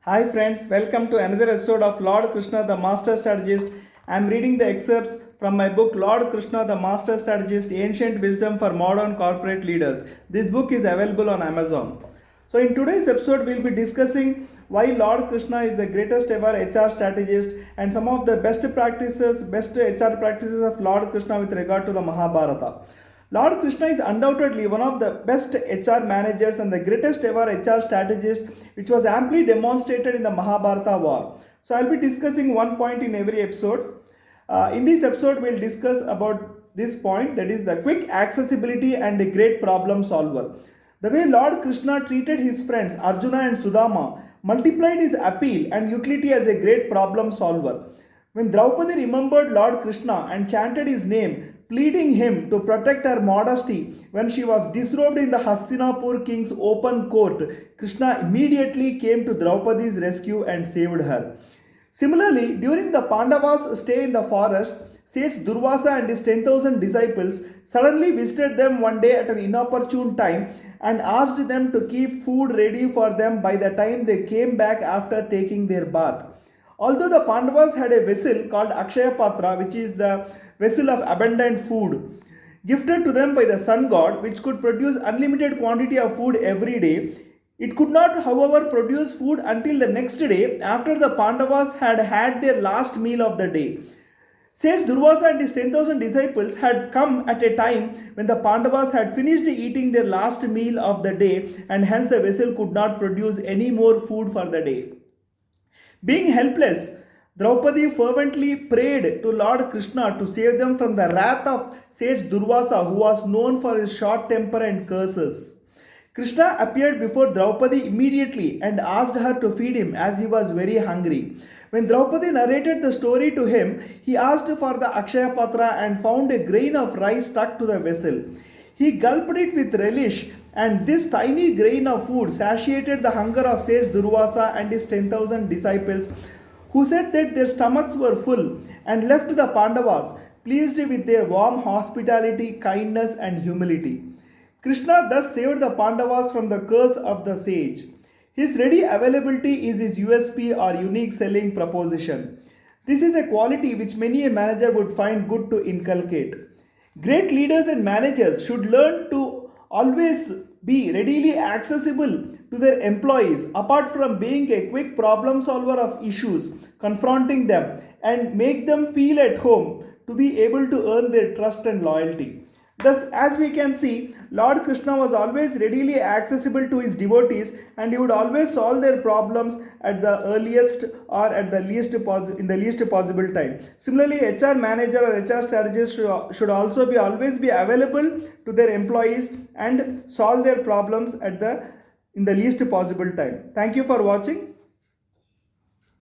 Hi friends, welcome to another episode of Lord Krishna the Master Strategist. I am reading the excerpts from my book Lord Krishna the Master Strategist Ancient Wisdom for Modern Corporate Leaders. This book is available on Amazon. So in today's episode we will be discussing why Lord Krishna is the greatest ever HR strategist and some of the best HR practices of Lord Krishna with regard to the Mahabharata. Lord Krishna is undoubtedly one of the best HR managers and the greatest ever HR strategist, which was amply demonstrated in the Mahabharata war. So I'll be discussing one point in every episode. In this episode, we'll discuss about this point, that is the quick accessibility and a great problem solver. The way Lord Krishna treated his friends Arjuna and Sudama multiplied his appeal and utility as a great problem solver. When Draupadi remembered Lord Krishna and chanted his name, pleading him to protect her modesty when she was disrobed in the Hastinapur king's open court, Krishna immediately came to Draupadi's rescue and saved her. Similarly, during the Pandavas' stay in the forest, sage Durvasa and his 10,000 disciples suddenly visited them one day at an inopportune time and asked them to keep food ready for them by the time they came back after taking their bath. Although the Pandavas had a vessel called Akshaya Patra, which is the vessel of abundant food, gifted to them by the sun god, which could produce unlimited quantity of food every day, it could not, however, produce food until the next day after the Pandavas had had their last meal of the day. Says Durvasa and his 10,000 disciples had come at a time when the Pandavas had finished eating their last meal of the day and hence the vessel could not produce any more food for the day. Being helpless, Draupadi fervently prayed to Lord Krishna to save them from the wrath of sage Durvasa, who was known for his short temper and curses. Krishna appeared before Draupadi immediately and asked her to feed him as he was very hungry. When Draupadi narrated the story to him, he asked for the Akshaya Patra and found a grain of rice stuck to the vessel. He gulped it with relish, and this tiny grain of food satiated the hunger of sage Durvasa and his 10,000 disciples, who said that their stomachs were full and left the Pandavas pleased with their warm hospitality, kindness, and humility. Krishna thus saved the Pandavas from the curse of the sage. His ready availability is his USP or unique selling proposition. This is a quality which many a manager would find good to inculcate. Great leaders and managers should learn to always be readily accessible to their employees, apart from being a quick problem solver of issues, confronting them, and make them feel at home to be able to earn their trust and loyalty. Thus, as we can see, Lord Krishna was always readily accessible to his devotees and he would always solve their problems at the earliest or at the in the least possible time. Similarly, HR manager or HR strategist should also be always be available to their employees and solve their problems in the least possible time. Thank you for watching.